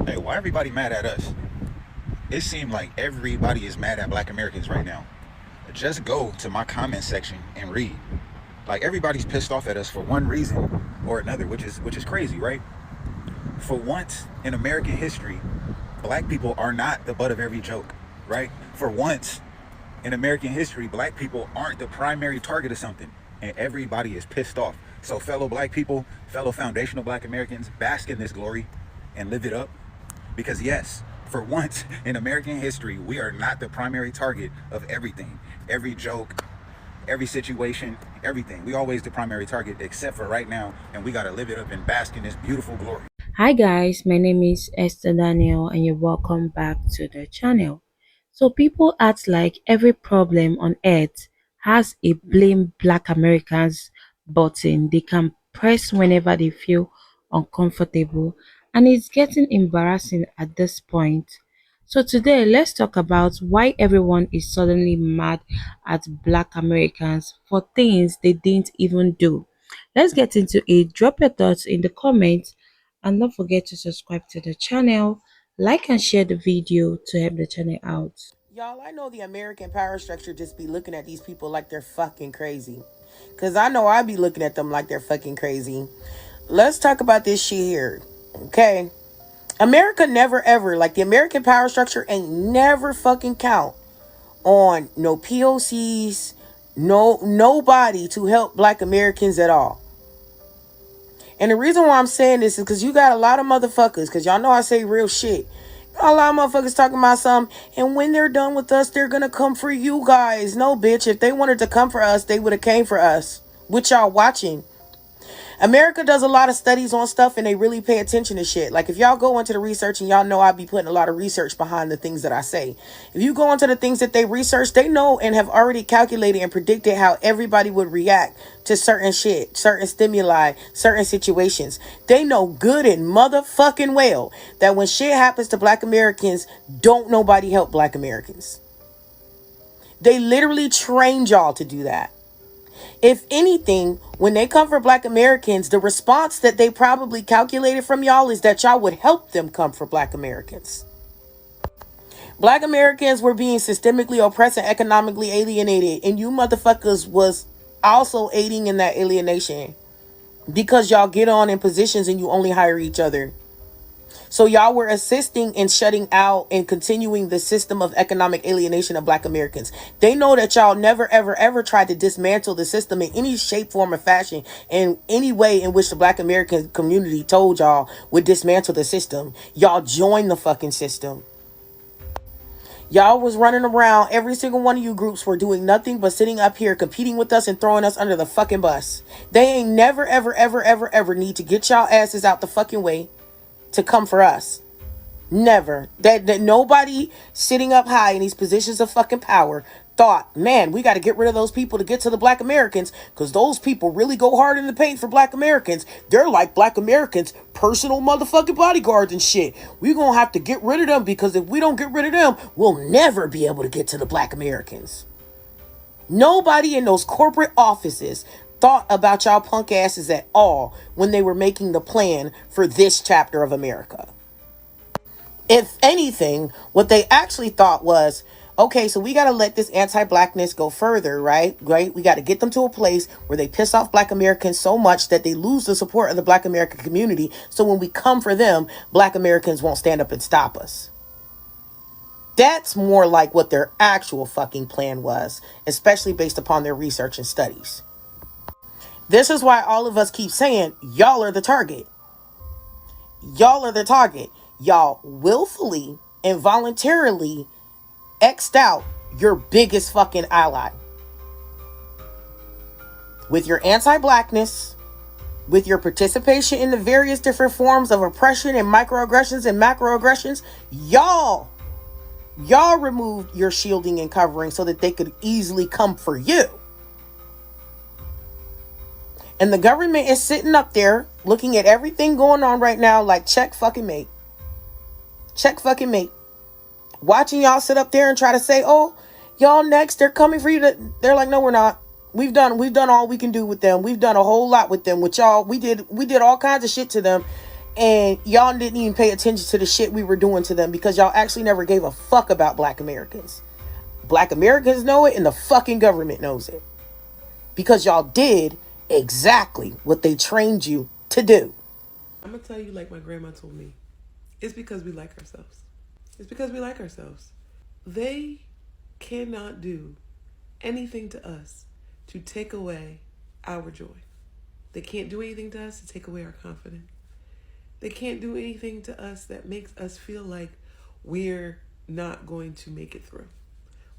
Hey, why everybody mad at us? It seemed like everybody is mad at black Americans right now. Just go to my comment section and read. Like everybody's pissed off at us for one reason or another, which is crazy, right? For once in American history, black people are not the butt of every joke, right? For once in American history, black people aren't the primary target of something, and everybody is pissed off. So fellow black people, fellow foundational black Americans, bask in this glory and live it up. Because yes, for once in American history, we are not the primary target of everything. Every joke, every situation, everything. We always the primary target, except for right now, and we gotta live it up and bask in this beautiful glory. Hi guys, my name is Esther Daniel and you're welcome back to the channel. So people act like every problem on earth has a blame black Americans button they can press whenever they feel uncomfortable, and it's getting embarrassing at this point. So today let's talk about why everyone is suddenly mad at black Americans for things they didn't even do. Let's get into it. Drop your thoughts in the comments and don't forget to subscribe to the channel, like and share the video to help the channel out. Y'all, I know the American power structure just be looking at these people like they're fucking crazy. Because I know I be looking at them like they're fucking crazy. Let's talk about this shit here. Okay? America never ever, like the American power structure ain't never fucking count on no POCs, nobody to help black Americans at all. And the reason why I'm saying this is because you got a lot of motherfuckers, because y'all know I say real shit. A lot of motherfuckers talking about something, and when they're done with us, they're gonna come for you guys. No, bitch. If they wanted to come for us, they would have came for us. Which y'all watching. America does a lot of studies on stuff and they really pay attention to shit. Like if y'all go into the research, and y'all know I be putting a lot of research behind the things that I say. If you go into the things that they research, they know and have already calculated and predicted how everybody would react to certain shit, certain stimuli, certain situations. They know good and motherfucking well that when shit happens to black Americans, don't nobody help black Americans. They literally trained y'all to do that. If anything, when they come for black Americans, the response that they probably calculated from y'all is that y'all would help them come for black Americans. Black Americans were being systemically oppressed and economically alienated, and you motherfuckers was also aiding in that alienation because y'all get on in positions and you only hire each other. So y'all were assisting in shutting out and continuing the system of economic alienation of black Americans. They know that y'all never, ever, ever tried to dismantle the system in any shape, form, or fashion, in any way in which the black American community told y'all would dismantle the system. Y'all joined the fucking system. Y'all was running around. Every single one of you groups were doing nothing but sitting up here competing with us and throwing us under the fucking bus. They ain't never, ever, ever, ever, ever need to get y'all asses out the fucking way to come for us. Never. That nobody sitting up high in these positions of fucking power thought, man, we got to get rid of those people to get to the black Americans because those people really go hard in the paint for black Americans. They're like black Americans' personal motherfucking bodyguards and shit. We're going to have to get rid of them because if we don't get rid of them, we'll never be able to get to the black Americans. Nobody in those corporate offices thought about y'all punk asses at all when they were making the plan for this chapter of America. If anything, what they actually thought was, okay, so we got to let this anti-blackness go further, right? Right? We got to get them to a place where they piss off black Americans so much that they lose the support of the black American community. So when we come for them, black Americans won't stand up and stop us. That's more like what their actual fucking plan was, especially based upon their research and studies. This is why all of us keep saying, y'all are the target. Y'all are the target. Y'all willfully and voluntarily X'd out your biggest fucking ally. With your anti-blackness, with your participation in the various different forms of oppression and microaggressions and macroaggressions, y'all removed your shielding and covering so that they could easily come for you. And the government is sitting up there looking at everything going on right now like check fucking mate. Check fucking mate. Watching y'all sit up there and try to say, oh, y'all next, they're coming for you. They're like, no, we're not. We've done all we can do with them. We've done a whole lot with them. With y'all, we did all kinds of shit to them. And y'all didn't even pay attention to the shit we were doing to them because y'all actually never gave a fuck about black Americans. Black Americans know it and the fucking government knows it. Because y'all did exactly what they trained you to do. I'm going to tell you like my grandma told me. It's because we like ourselves. It's because we like ourselves. They cannot do anything to us to take away our joy. They can't do anything to us to take away our confidence. They can't do anything to us that makes us feel like we're not going to make it through.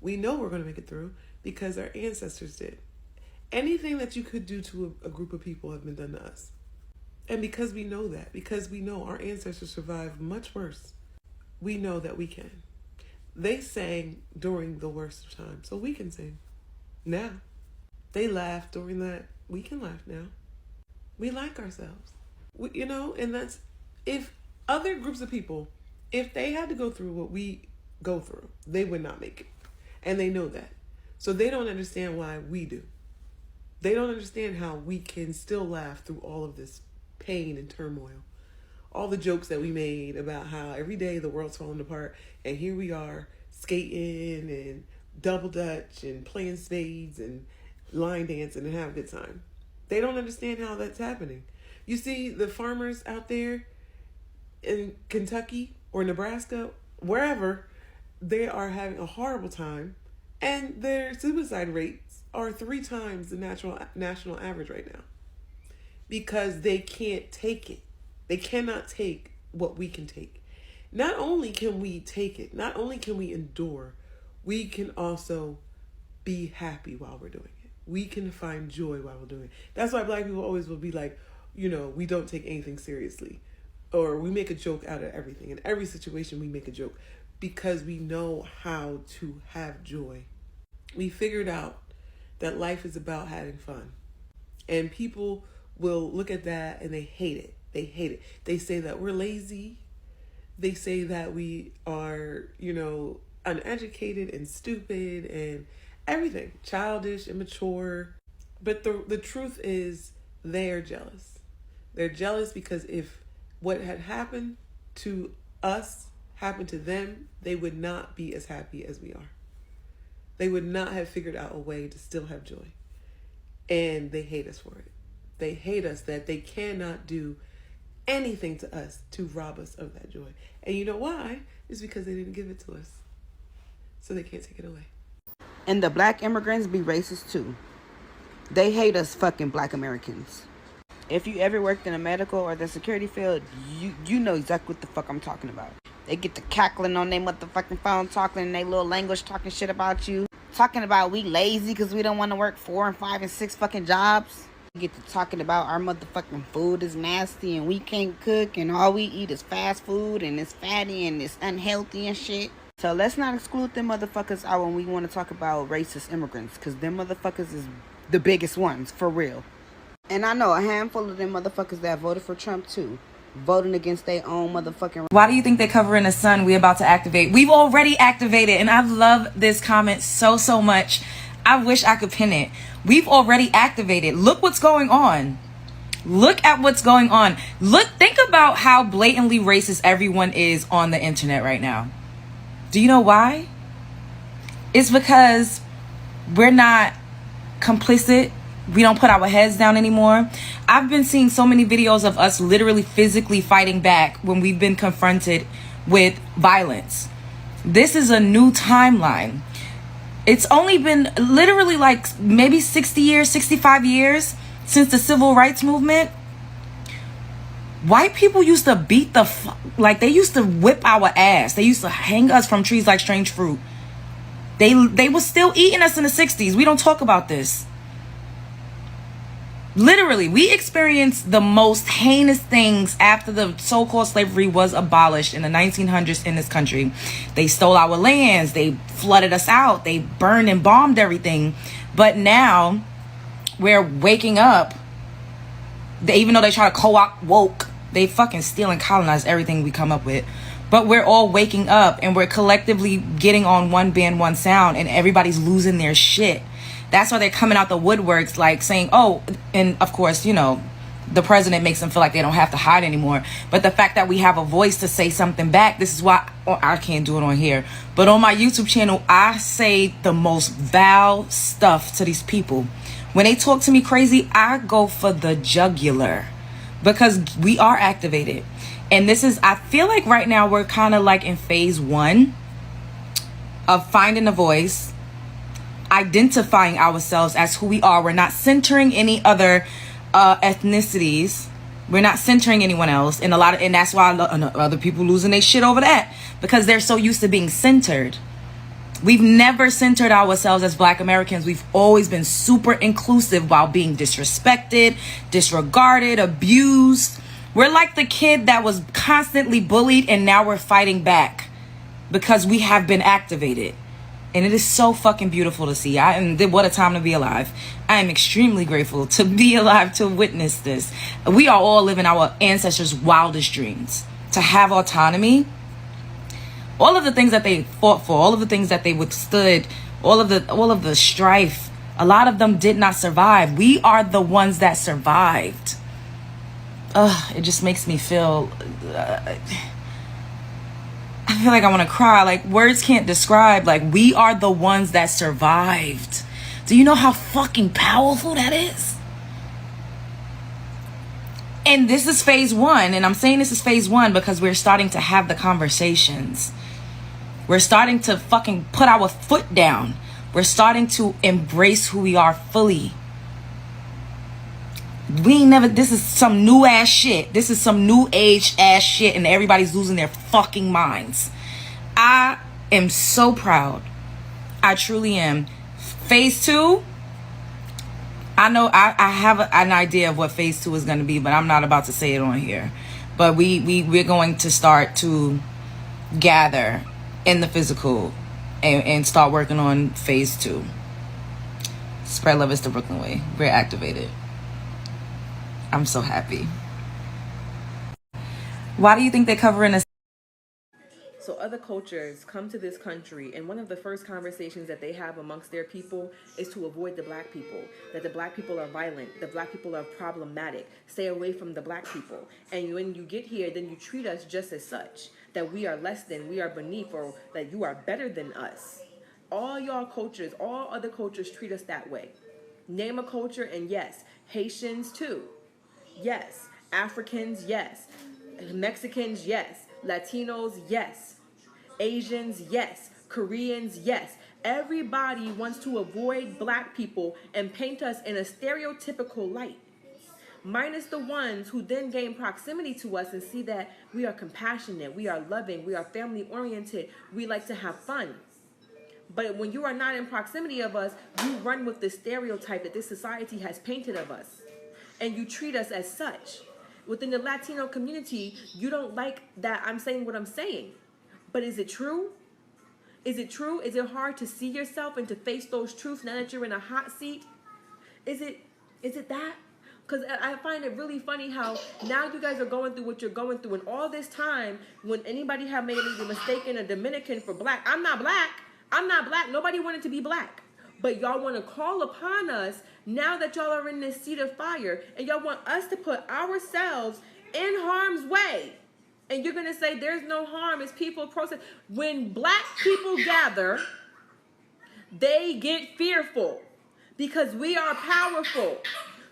We know we're going to make it through because our ancestors did. Anything that you could do to a group of people have been done to us. And because we know that, because we know our ancestors survived much worse, we know that we can. They sang during the worst of times, so we can sing now. They laughed during that. We can laugh now. We like ourselves. And that's, if other groups of people, if they had to go through what we go through, they would not make it. And they know that. So they don't understand why we do. They don't understand how we can still laugh through all of this pain and turmoil. All the jokes that we made about how every day the world's falling apart, and here we are skating and double dutch and playing spades and line dancing and having a good time. They don't understand how that's happening. You see the farmers out there in Kentucky or Nebraska, wherever, they are having a horrible time, and their suicide rates are 3 times the national average right now because they can't take it. They cannot take what we can take. Not only can we take it, not only can we endure, we can also be happy while we're doing it. We can find joy while we're doing it. That's why black people always will be like, we don't take anything seriously. Or we make a joke out of everything. In every situation, we make a joke because we know how to have joy. We figured out that life is about having fun. And people will look at that and they hate it. They hate it. They say that we're lazy. They say that we are, uneducated and stupid and everything. Childish, immature. But the truth is they are jealous. They're jealous because if what had happened to us happened to them, they would not be as happy as we are. They would not have figured out a way to still have joy. And they hate us for it. They hate us that they cannot do anything to us to rob us of that joy. And you know why? It's because they didn't give it to us. So they can't take it away. And the black immigrants be racist too. They hate us fucking black Americans. If you ever worked in a medical or the security field, you know exactly what the fuck I'm talking about. They get to cackling on their motherfucking phone, talking in their little language, talking shit about you. Talking about we lazy because we don't want to work 4 and 5 and 6 fucking jobs. We get to talking about our motherfucking food is nasty and we can't cook and all we eat is fast food and it's fatty and it's unhealthy and shit. So let's not exclude them motherfuckers out when we want to talk about racist immigrants, because them motherfuckers is the biggest ones, for real. And I know a handful of them motherfuckers that voted for Trump too, voting against their own motherfucking... Why do you think they're covering the sun? We about to activate. We've already activated, and I love this comment so much. I wish I could pin it. We've already activated. Look what's going on. Look at what's going on. Think about how blatantly racist everyone is on the internet right now. Do you know why? It's because we're not complicit. We don't put our heads down anymore. I've been seeing so many videos of us literally physically fighting back when we've been confronted with violence. This is a new timeline. It's only been literally like maybe 60 years, 65 years since the civil rights movement. White people used to beat they used to whip our ass. They used to hang us from trees like strange fruit. They were still eating us in the 60s. We don't talk about this. Literally, we experienced the most heinous things after the so-called slavery was abolished in the 1900s in this country. They stole our lands. They flooded us out. They burned and bombed everything. But now we're waking up. Even though they try to co-opt woke, they fucking steal and colonize everything we come up with. But we're all waking up and we're collectively getting on one band, one sound, and everybody's losing their shit. That's why they're coming out the woodworks like saying, oh, and of course, The president makes them feel like they don't have to hide anymore. But the fact that we have a voice to say something back, this is why I can't do it on here. But on my YouTube channel, I say the most vile stuff to these people. When they talk to me crazy, I go for the jugular because we are activated. And this is, I feel like right now we're kind of like in phase 1 of finding a voice, identifying ourselves as who we are. We're not centering any other ethnicities. We're not centering anyone else, and that's why other people losing their shit over that, because they're so used to being centered. We've never centered ourselves as Black Americans. We've always been super inclusive while being disrespected, disregarded, abused. We're like the kid that was constantly bullied, and now we're fighting back because we have been activated. And it is so fucking beautiful to see. What a time to be alive. I am extremely grateful to be alive to witness this. We are all living our ancestors' wildest dreams. To have autonomy, all of the things that they fought for, all of the things that they withstood, all of the strife, a lot of them did not survive. We are the ones that survived. It just makes me feel... I feel like I want to cry. Like, words can't describe. Like, we are the ones that survived. Do you know how fucking powerful that is? And this is phase 1. And I'm saying this is phase 1 because we're starting to have the conversations. We're starting to fucking put our foot down. We're starting to embrace who we are fully. This is some new ass shit. This is some new age ass shit, and everybody's losing their fucking minds. I am so proud. I truly am. Phase 2, I know I have an idea of what phase 2 is going to be, but I'm not about to say it on here. But we're going to start to gather in the physical and start working on phase 2. Spread love is the Brooklyn way. We're activated. I'm so happy. Why do you think they're covering us? So other cultures come to this country, and one of the first conversations that they have amongst their people is to avoid the Black people, that the Black people are violent, the Black people are problematic, stay away from the Black people. And when you get here, then you treat us just as such, that we are less than, we are beneath, or that you are better than us. All y'all cultures, all other cultures treat us that way. Name a culture, and yes, Haitians too. Yes. Africans, yes. Mexicans, yes. Latinos, yes. Asians, yes. Koreans, yes. Everybody wants to avoid Black people and paint us in a stereotypical light. Minus the ones who then gain proximity to us and see that we are compassionate, we are loving, we are family oriented, we like to have fun. But when you are not in proximity of us, you run with the stereotype that this society has painted of us. And you treat us as such. Within the Latino community, you don't like that I'm saying what I'm saying. But is it true? Is it true? Is it hard to see yourself and to face those truths now that you're in a hot seat? Is it that? Because I find it really funny how now you guys are going through what you're going through. And all this time, when anybody have made the mistake in a Dominican for Black, I'm not Black. I'm not Black. Nobody wanted to be Black. But y'all want to call upon us now that y'all are in this seat of fire, and y'all want us to put ourselves in harm's way. And you're going to say there's no harm, it's people process. When Black people gather, they get fearful because we are powerful.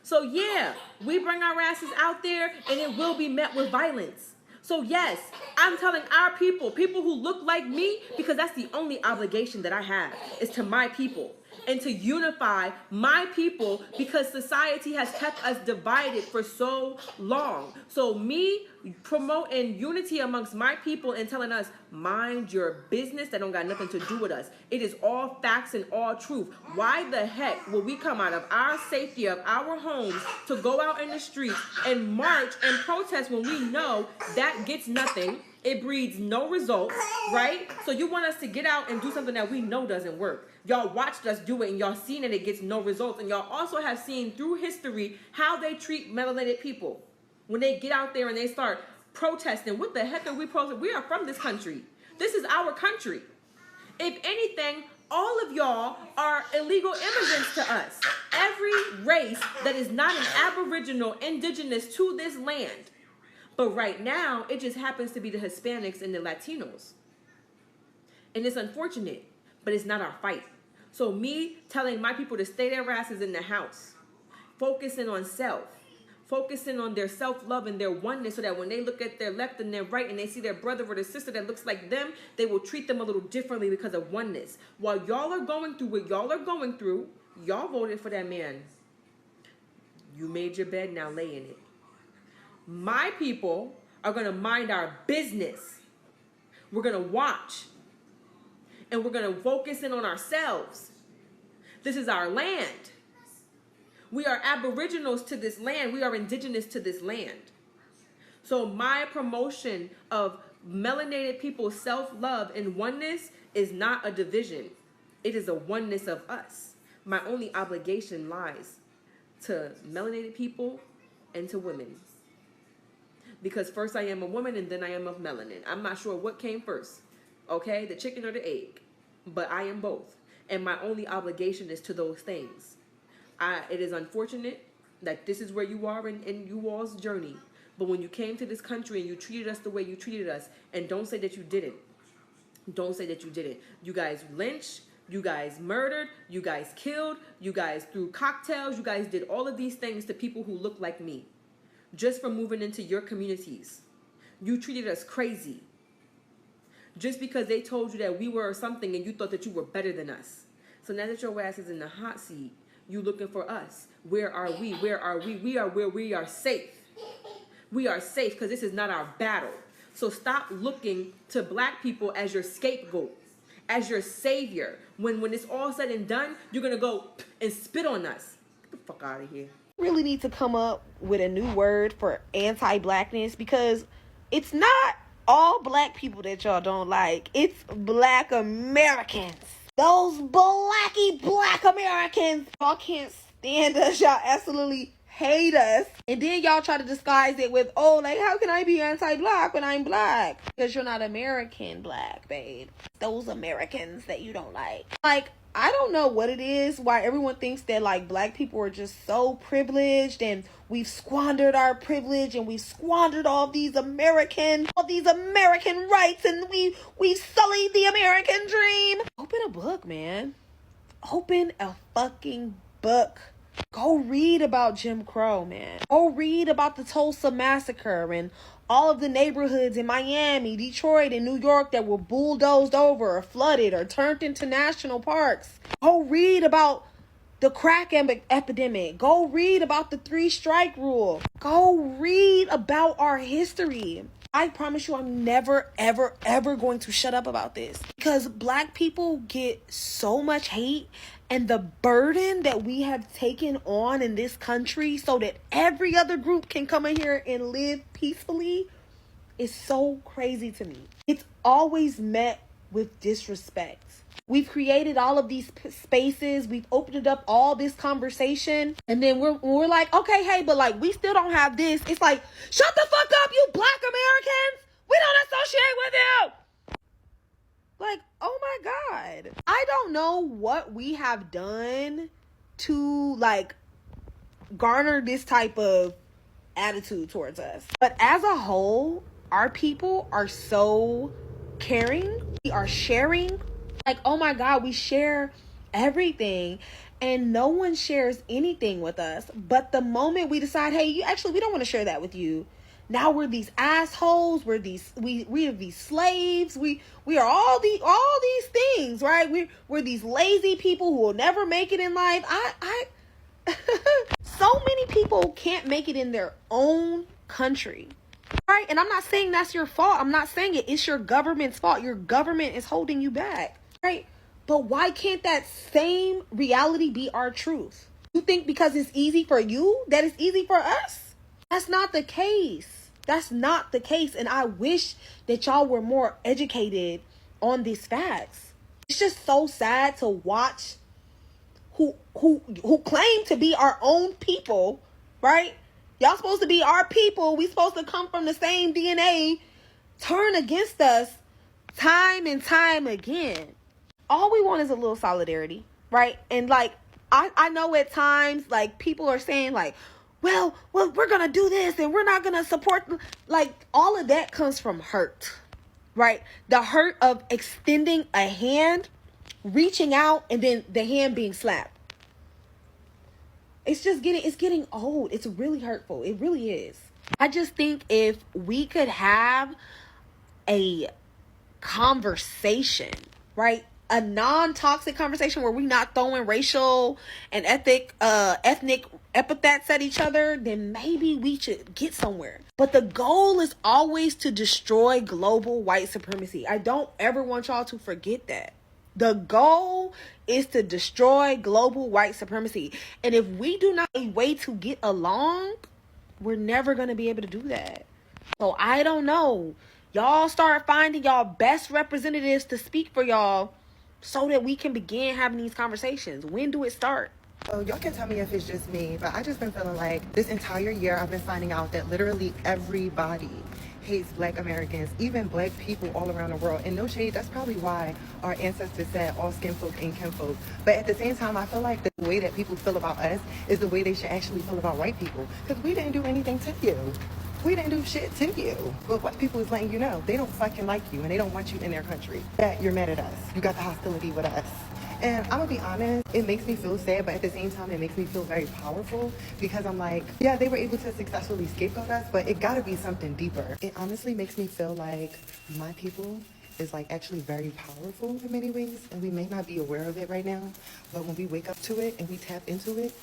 So yeah, we bring our asses out there and it will be met with violence. So yes, I'm telling our people who look like me, because that's the only obligation that I have, is to my people. And to unify my people, because society has kept us divided for so long. So me promoting unity amongst my people and telling us, mind your business, that don't got nothing to do with us. It is all facts and all truth. Why the heck will we come out of our safety of our homes to go out in the streets and march and protest when we know that gets nothing? It breeds no results, right? So you want us to get out and do something that we know doesn't work. Y'all watched us do it and y'all seen that it gets no results. And y'all also have seen through history how they treat melanated people. When they get out there and they start protesting, what the heck are we protesting? We are from this country. This is our country. If anything, All of y'all are illegal immigrants to us. Every race that is not an aboriginal, indigenous to this land. But right now, it just happens to be the Hispanics and the Latinos. And it's unfortunate, but it's not our fight. So me telling my people to stay their asses in the house, focusing on self, focusing on their self-love and their oneness, so that when they look at their left and their right and they see their brother or their sister that looks like them, they will treat them a little differently because of oneness. While y'all are going through what y'all are going through, y'all voted for that man. You made your bed, now lay in it. My people are going to mind our business. We're going to watch. And we're going to focus in on ourselves. This is our land. We are aboriginals to this land. We are indigenous to this land. So my promotion of melanated people's self-love and oneness is not a division. It is a oneness of us. My only obligation lies to melanated people and to women. Because first I am a woman and then I am of melanin. I'm not sure what came first. Okay? The chicken or the egg. But I am both. And my only obligation is to those things. It is unfortunate that this is where you are in you all's journey. But when you came to this country and you treated us the way you treated us, and don't say that you didn't. Don't say that you didn't. You guys lynched. You guys murdered. You guys killed. You guys threw cocktails. You guys did all of these things to people who look like me. Just for moving into your communities. You treated us crazy. Just because they told you that we were something and you thought that you were better than us. So now that your ass is in the hot seat, you looking for us. Where are we? Where are we? We are where we are safe. We are safe because this is not our battle. So stop looking to black people as your scapegoat, as your savior. When it's all said and done, you're going to go and spit on us. Get the fuck out of here. Really need to come up with a new word for anti-blackness, because it's not all black people that y'all don't like. It's black Americans. Those black Americans. Y'all can't stand us. Y'all absolutely hate us. And then y'all try to disguise it with, oh, like, how can I be anti-black when I'm black? Because you're not American black, babe. Those Americans that you don't like. Like, I don't know what it is, why everyone thinks that, like, black people are just so privileged and we've squandered our privilege and we've squandered all these American rights, and we sullied the American dream. Open a book, man. Open a fucking book. Go read about Jim Crow, man. Go read about the Tulsa Massacre and all of the neighborhoods in Miami, Detroit, and New York that were bulldozed over or flooded or turned into national parks. Go read about the crack epidemic. Go read about the 3-strike rule. Go read about our history. I promise you, I'm never, ever, ever going to shut up about this, because black people get so much hate, and the burden that we have taken on in this country so that every other group can come in here and live peacefully is so crazy to me. It's always met with disrespect. We've created all of these spaces. We've opened up all this conversation. And then we're like, okay, hey, but like, we still don't have this. It's like, shut the fuck up, you black Americans. We don't associate with you. Like, oh my God. I don't know what we have done to, like, garner this type of attitude towards us. But as a whole, our people are so caring. We are sharing. Like, oh my God, we share everything. And no one shares anything with us. But the moment we decide, hey, we don't want to share that with you. Now we're these assholes. We are these slaves. We are all these things, right? We're these lazy people who will never make it in life. So many people can't make it in their own country, right? And I'm not saying that's your fault. I'm not saying it's your government's fault. Your government is holding you back, right? But why can't that same reality be our truth? You think because it's easy for you that it's easy for us? That's not the case. That's not the case. And I wish that y'all were more educated on these facts. It's just so sad to watch who claim to be our own people, right? Y'all supposed to be our people. We supposed to come from the same DNA. Turn against us time and time again. All we want is a little solidarity, right? And like I know at times like people are saying like, well, we're gonna do this and we're not gonna support like all of that comes from hurt, right? The hurt of extending a hand, reaching out, and then the hand being slapped. It's getting old. It's really hurtful. It really is. I just think if we could have a conversation, right? A non-toxic conversation where we're not throwing racial and ethnic epithets at each other, then maybe we should get somewhere. But the goal is always to destroy global white supremacy. I don't ever want y'all to forget that. The goal is to destroy global white supremacy. And if we do not have a way to get along, we're never going to be able to do that. So I don't know. Y'all start finding y'all best representatives to speak for y'all so that we can begin having these conversations. When do it start? So y'all can tell me if it's just me, but I just been feeling like this entire year I've been finding out that literally everybody hates Black Americans, even Black people all around the world. And no shade, that's probably why our ancestors said all skin folk ain't kinfolk. But at the same time, I feel like the way that people feel about us is the way they should actually feel about white people. Because we didn't do anything to you. We didn't do shit to you. But white people is letting you know they don't fucking like you and they don't want you in their country. That you're mad at us. You got the hostility with us. And I'm gonna be honest, it makes me feel sad, but at the same time, it makes me feel very powerful because I'm like, yeah, they were able to successfully scapegoat us, but it gotta be something deeper. It honestly makes me feel like my people is like actually very powerful in many ways, and we may not be aware of it right now, but when we wake up to it and we tap into it,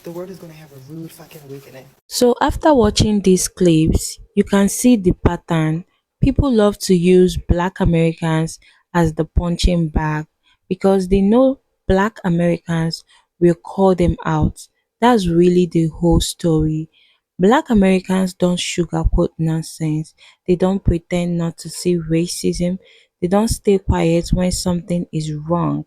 the world is gonna have a rude fucking awakening. So after watching these clips, you can see the pattern. People love to use Black Americans as the punching bag because they know Black Americans will call them out. That's really the whole story. Black Americans don't sugarcoat nonsense. They don't pretend not to see racism. They don't stay quiet when something is wrong.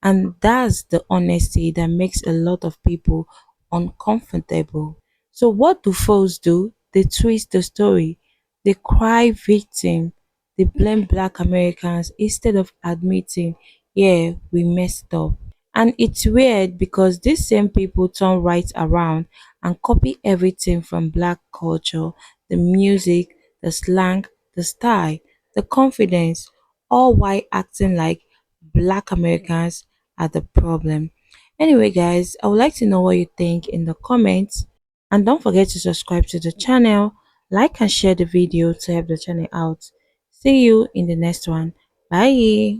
And that's the honesty that makes a lot of people uncomfortable. So what do folks do? They twist the story. They cry victim. They blame Black Americans instead of admitting, yeah, we messed up. And it's weird because these same people turn right around and copy everything from Black culture, the music, the slang, the style, the confidence, all while acting like Black Americans are the problem. Anyway, guys, I would like to know what you think in the comments. And don't forget to subscribe to the channel, like and share the video to help the channel out. See you in the next one. Bye.